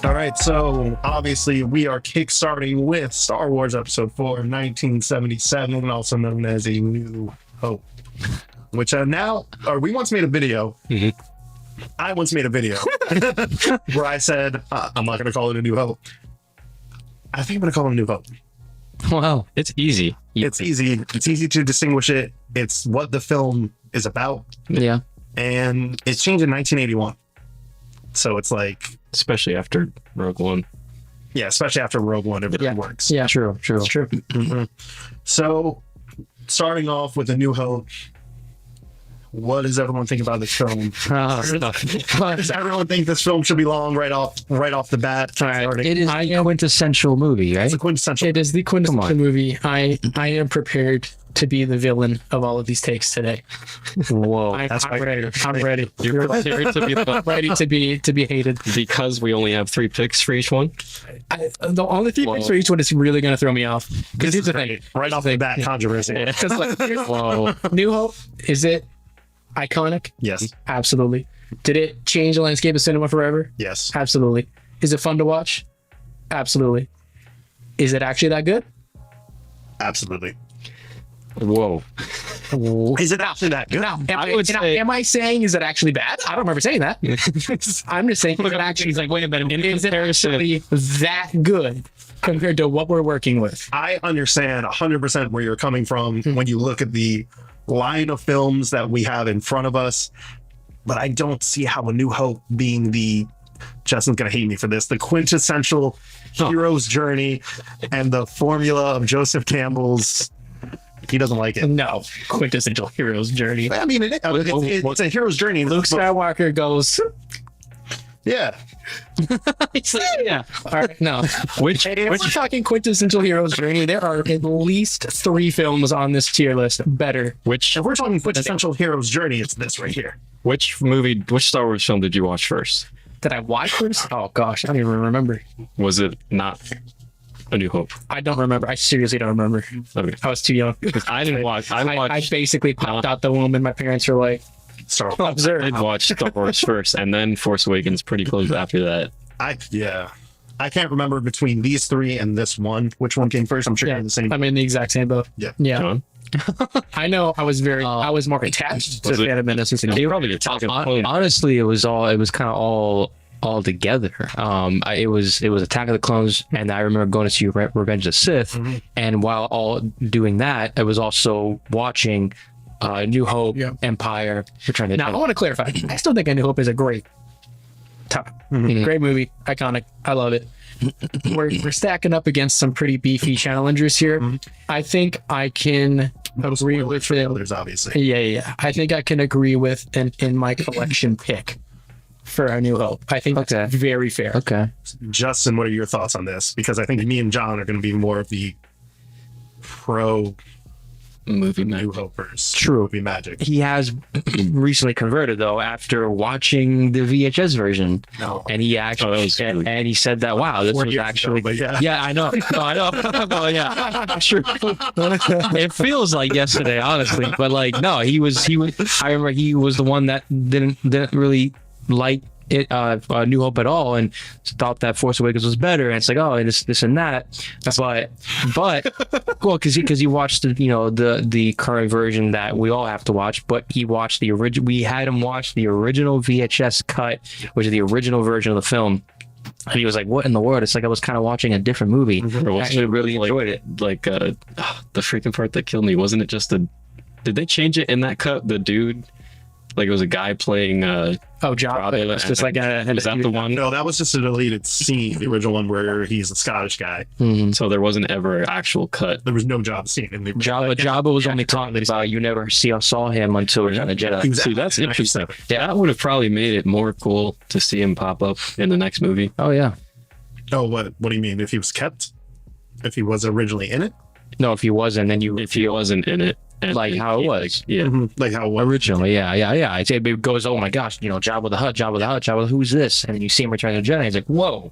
All right, so obviously we are kickstarting with Star Wars Episode 4, 1977, also known as A New Hope, which we once made a video. Mm-hmm. I once made a video where I said, I'm not going to call it A New Hope. I think I'm going to call it A New Hope. Well, it's easy. It's easy. It's easy to distinguish it. It's what the film is about. Yeah. And it's changed in 1981. So it's like... Especially after Rogue One. Yeah, especially after Rogue One, it really works. Yeah, True. it's true. Mm-hmm. So, starting off with A New Hope, what does everyone think about this film? Does everyone think this film should be long right off the bat? It is a quintessential movie, right? It's a quintessential. It is the quintessential movie. I am prepared to be the villain of all of these takes today. Whoa. I'm ready. I'm ready. You're prepared to be I'm ready to be hated. because we only have 3 picks for each one? The only 3 picks for each one is really going to throw me off. Because here's the thing. Right off the bat, controversy. Because Whoa. New Hope, is it iconic? Yes. Absolutely. Did it change the landscape of cinema forever? Yes. Absolutely. Is it fun to watch? Absolutely. Is it actually that good? Absolutely. Whoa. Is it actually that good? Now, am I saying is it actually bad? I don't remember saying that. I'm just saying, is it actually He's like, wait a minute. is it actually that good compared to what we're working with? I understand 100% where you're coming from when you look at the line of films that we have in front of us, but I don't see how A New Hope being Justin's gonna hate me for this, the quintessential hero's journey and the formula of Joseph Campbell's. He doesn't like it. No, quintessential hero's journey. I mean, it's a hero's journey. Luke Skywalker goes, Yeah. yeah. All right, no. Which If we're talking quintessential hero's journey, there are at least 3 films on this tier list better. which If we're talking quintessential hero's journey, it's this right here. which Star Wars film did you watch first? Did I watch first? Oh gosh, I don't even remember. Was it not A New Hope? I don't remember. I seriously don't remember. Okay. I was too young. I didn't watch. I basically popped out the womb, and my parents were like, Star Wars. I "Observe." did watch Star Wars first, and then Force Awakens pretty close after that. I can't remember between these 3 and this one which one came first. I'm sure Yeah, you're the same. I'm in the exact same boat. Yeah. John? I know. I was more attached to Was it- Phantom Menace. You probably talking. Honestly, it was kind of all together. It was Attack of the Clones, and I remember going to see Revenge of the Sith, and while all doing that, I was also watching New Hope, Empire, Return of the Now, I Jedi. want to clarify. I still think A New Hope is a great great movie, iconic. I love it. We're stacking up against some pretty beefy challengers here. I think I can agree with it. Others, obviously. Yeah. I think I can agree with in my collection pick for A New Hope. I think that's very fair. Okay. Justin, what are your thoughts on this? Because I think me and John are going to be more of the pro Movie New magic. Hopers. True. Movie magic. He has recently converted though after watching the VHS version, No. and he actually that was really- and he said that wow, this 4 was years actually ago, but yeah. yeah, I know. No, I know. Well, yeah, sure. It feels like yesterday, honestly, but like no, he was. I remember he was the one that didn't really like it, New Hope at all, and thought that Force Awakens was better. And it's like, oh, and this and that. But well, because he watched the current version that we all have to watch, but he watched the original. We had him watch the original VHS cut, which is the original version of the film. And he was like, "What in the world?" It's like I was kind of watching a different movie. I actually really enjoyed it. Like the freaking part that killed me, wasn't it just did they change it in that cut? The dude, like it was a guy playing Jabba. It's just like is that the one? No, that was just a deleted scene, the original one where he's a Scottish guy. So there wasn't ever an actual cut. There was no job scene in the Jabba was only talking about you never saw him until Return of the Jedi. See, that's interesting. Yeah. That would have probably made it more cool to see him pop up in the next movie. Oh yeah. Oh, what do you mean? If he was kept? If he was originally in it? No, if he wasn't, then If he wasn't in it, and like how it was. yeah. Like how what? Originally, yeah. It goes, oh my gosh, Jabba the Hutt, who's this? And then you see him Return of the Jedi. He's like, whoa.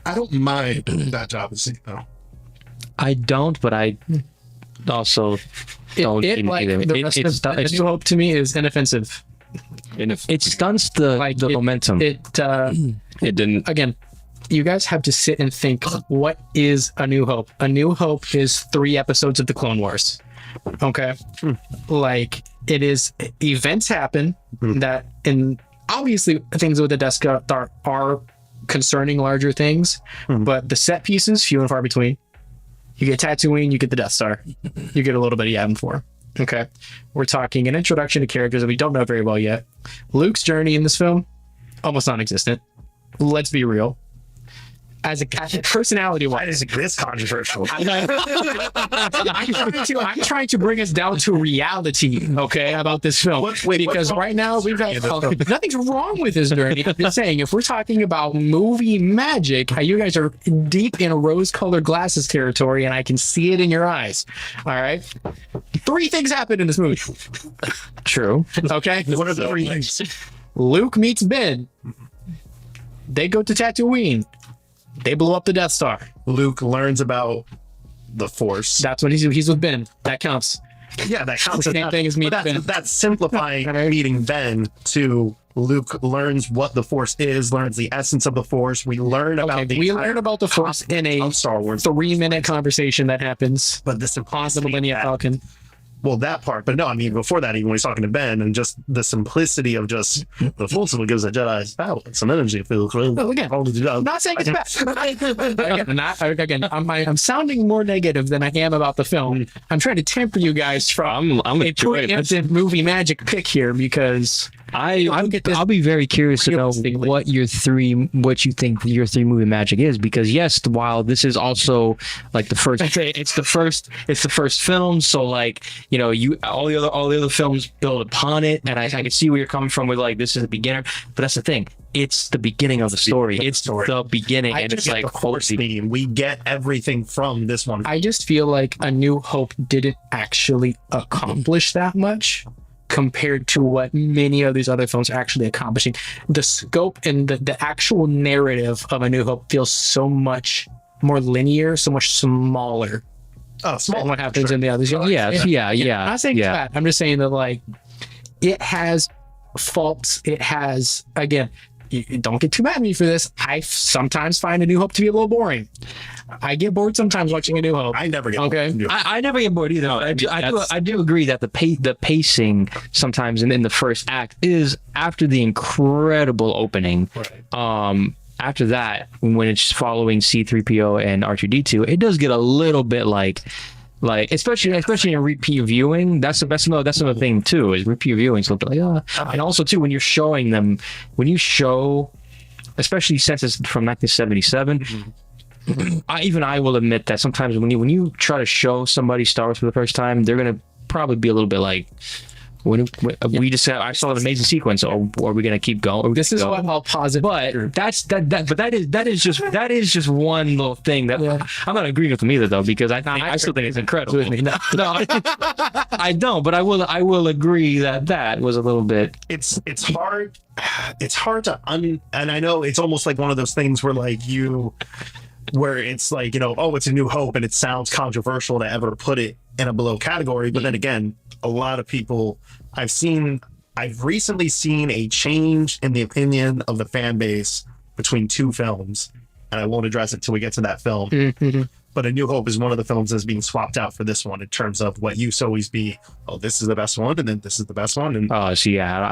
I don't mind that job scene though. I don't, but I also don't. It like the rest of A New Hope to me is inoffensive. It stunts the momentum. It didn't. Again, you guys have to sit and think, what is A New Hope? A New Hope is 3 episodes of the Clone Wars. Okay. Like, it is, events happen that, and obviously things with the Death Star are concerning larger things, but the set pieces, few and far between. You get Tatooine, you get the Death Star, you get a little bit of Yavin 4. Okay. We're talking an introduction to characters that we don't know very well yet. Luke's journey in this film, almost non-existent. Let's be real. As a personality Why wise, is it this controversial? I'm trying to bring us down to reality, okay, about this film. Because right now we've got nothing's wrong with this journey. I'm just saying, if we're talking about movie magic, you guys are deep in rose-colored glasses territory, and I can see it in your eyes. All right, 3 things happen in this movie. True. Okay, What are the 3 things? Luke meets Ben. They go to Tatooine. They blow up the Death Star. Luke learns about the Force. That's when he's with Ben. That counts. Yeah, that counts. The same thing as meeting Ben. That's simplifying meeting Ben to Luke learns what the Force is, learns the essence of the Force. We learn about we learn about the Force in a Star Wars 3-minute conversation that happens but the on the simplicity Millennium of that- Falcon. well, that part, but no, I mean before that, even when he's talking to Ben, and just the simplicity of just the Force will gives a Jedi power, some energy. Feels Well, again, I'm not saying it's bad. I'm sounding more negative than I am about the film. I'm trying to temper you guys from I'm a enjoying it. preemptive movie magic pick here, because I'll be very curious to know realistically. what you think your 3 movie magic is, because yes, while this is also like the first, it's the first film, so like, you know, all the other films build upon it, and I can see where you're coming from with like, this is the beginner, but that's the thing, it's the beginning of the story. It's the beginning, and it's like, the Force holy, theme. We get everything from this one. I just feel like A New Hope didn't actually accomplish that much compared to what many of these other films are actually accomplishing. The scope and the actual narrative of A New Hope feels so much more linear, so much smaller Oh, small. than what happens in the others. yeah. I'm not saying it's bad. I'm just saying that, like, it has faults. It has, again, you don't get too mad at me for this. I sometimes find A New Hope to be a little boring. I get bored sometimes watching A New Hope. I never get Okay. I never get bored either. I do agree that the pacing sometimes in the first act is, after the incredible opening. Right. After that, when it's following C-3PO and R2-D2, it does get a little bit like especially in repeat viewing. That's another thing too, is repeat viewing. It's a little bit like, and also too, when you're showing them, especially since it's from 1977. I will admit that sometimes when you try to show somebody Star Wars for the first time, they're gonna probably be a little bit like, I saw an amazing sequence. Or are we gonna keep going? This is what I'll pause it. But that is just one little thing that I'm not agreeing with them either, though, because I still think it's incredible. No, I don't, but I will agree that was a little bit. It's hard. It's hard to and I know it's almost like one of those things where where it's like, oh, it's A New Hope, and it sounds controversial to ever put it in a below category. But then again, a lot of people I've recently seen a change in the opinion of the fan base between 2 films, and I won't address it till we get to that film. Mm-hmm. But A New Hope is one of the films that's being swapped out for this one in terms of what used to always be, oh, this is the best one, and then this is the best one. And I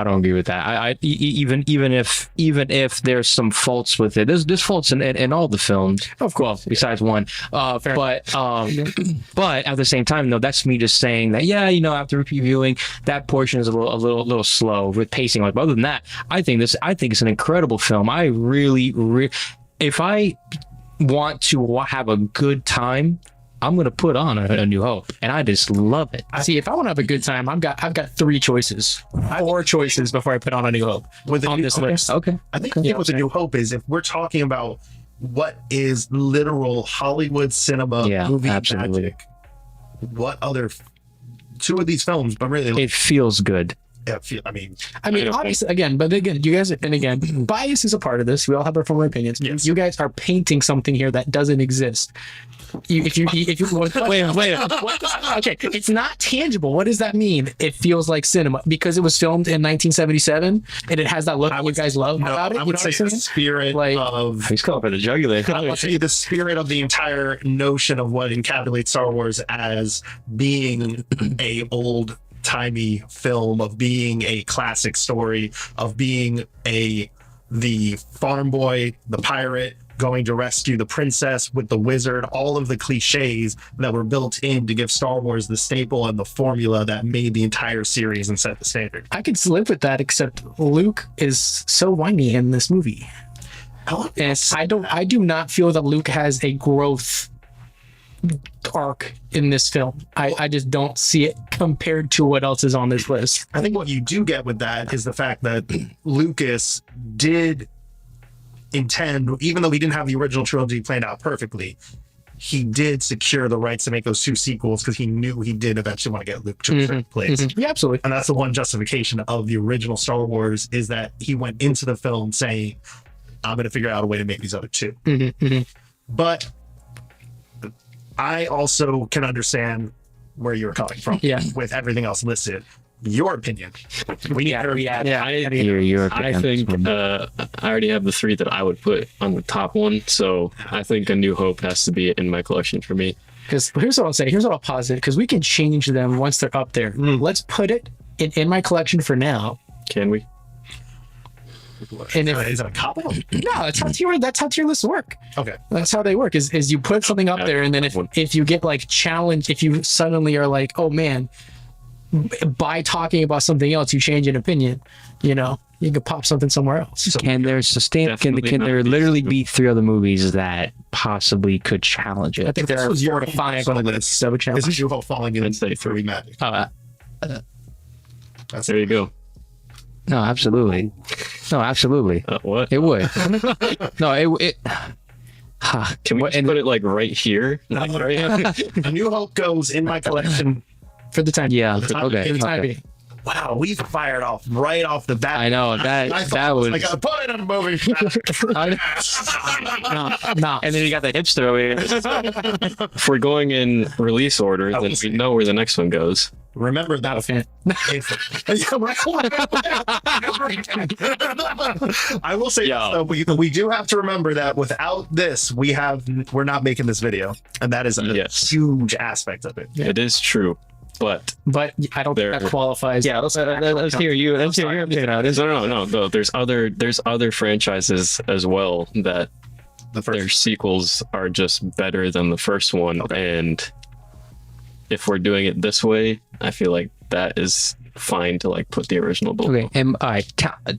don't agree with that. Even if there's some faults with it, there's faults in all the films, Of course. besides one. But at the same time, though, that's me just saying that, after repeat viewing, that portion is a little slow with pacing. Like, but other than that, I think it's an incredible film. I really, if I want to have a good time, I'm gonna put on a New Hope, and I just love it. See, if I want to have a good time, I've got 3 choices, 4 choices before I put on A New Hope on this list. Okay. I think the thing with A New Hope is, if we're talking about what is literal Hollywood cinema movie absolutely. magic, what other 2 of these films, but really It feels good. I mean, obviously, again, but again, you guys, and again, bias is a part of this. We all have our former opinions. Yes. You guys are painting something here that doesn't exist. If you wait, okay, it's not tangible. What does that mean? It feels like cinema because it was filmed in 1977 and it has that look you guys love about it. I would say the spirit of He's calling for the jugular. I would say the spirit of the entire notion of what encapsulates Star Wars as being a old timey film, of being a classic story, of being the farm boy, the pirate going to rescue the princess with the wizard, all of the cliches that were built in to give Star Wars the staple and the formula that made the entire series and set the standard. I could live with that, except Luke is so whiny in this movie. And I do not feel that Luke has a growth arc in this film. I just don't see it compared to what else is on this list. I think what you do get with that is the fact that Lucas did intend, even though he didn't have the original trilogy planned out perfectly, he did secure the rights to make those 2 sequels because he knew he did eventually want to get Luke to a certain place. Yeah, absolutely. And that's the one justification of the original Star Wars, is that he went into the film saying, I'm going to figure out a way to make these other 2. But I also can understand where you're coming from with everything else listed. Your opinion. We need to I think I already have the 3 that I would put on the top one, so I think A New Hope has to be in my collection for me. Because here's what I'll say. Here's what I'll posit. Because we can change them once they're up there. Let's put it in my collection for now. Can we? And is it a couple? No, that's how tier lists work. Okay, that's how they work. Is you put something up there, and then if you get like challenged, if you suddenly are like, oh man, by talking about something else, you change an opinion. You could pop something somewhere else. So, can there literally be 3 other movies that possibly could challenge it? I think there are 4 to 5 on the list. So this is New Hope falling in. I'd say 3 magic. There you go. No, absolutely. What? It would. No, it. Can we just put it like right here? A New Hope goes in my collection for the time. Yeah. Okay. Wow, we fired off right off the bat. I know that was. I gotta put it in a movie. No. And then you got the hipster over here. If we're going in release order, then we know where the next one goes. Remember that. I will say this, though, we do have to remember that without this, we're not making this video, and that is a huge aspect of it. It is true. But I don't think that qualifies. Yeah, let's hear you. Let's hear your opinion on this. No. There's other franchises as well that their sequels are just better than the first one. Okay. And if we're doing it this way, I feel like that is fine to like put the original book. Okay, all right.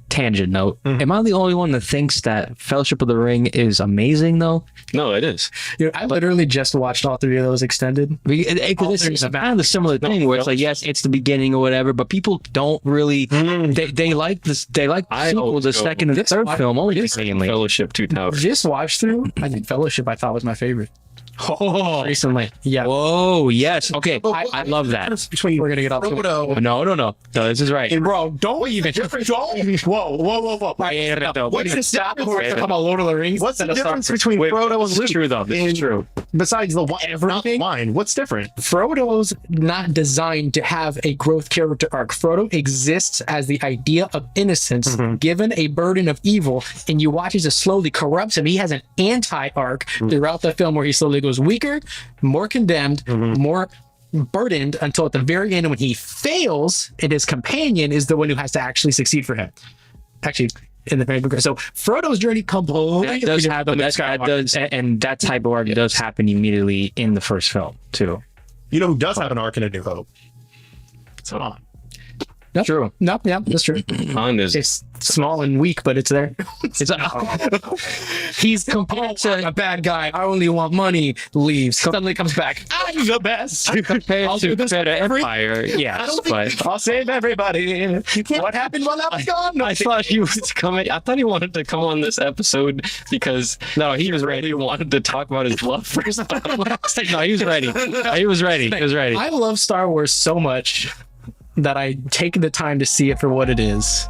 Tangent note. Am I the only one that thinks that Fellowship of the Ring is amazing though? No, it is. I literally just watched all 3 of those extended. It's kind of the similar thing where it's like, yes, it's the beginning or whatever, but people don't really. They like this. They like the sequel, the second and the third film only. Fellowship 2 Towers. Just watched through. I think Fellowship I thought was my favorite. Recently, yeah. Whoa, yes. Okay, I love that. We're gonna get off. No. This is right. And bro, don't even. Whoa. What's the stop? Talking about Lord of the Rings. What's the difference between Frodo and Luke? True though. This is true. Besides the wine, what's different? Frodo's not designed to have a growth character arc. Frodo exists as the idea of innocence, given a burden of evil, and you watch as it slowly corrupts him. He has an anti-arc throughout the film where he slowly goes weaker, more condemned, more burdened, until at the very end when he fails and his companion is the one who has to actually succeed for him. Actually, in the very beginning. So Frodo's journey completely does happen. And that type of arc does happen immediately in the first film too. You know who does have an arc in A New Hope? It's Han. Nope. True. Nope. Yeah, that's true. Han is. It's small and weak, but it's there. He's compared to a bad guy. I only want money. Leaves. Suddenly comes back. I'm the best. Compared to Empire, yes, but I'll save everybody. What happened while I was gone? I thought he was coming. I thought he wanted to come on this episode because he was ready. He wanted to talk about his love for Star Wars. No, he was ready. He was ready. I love Star Wars so much that I take the time to see it for what it is.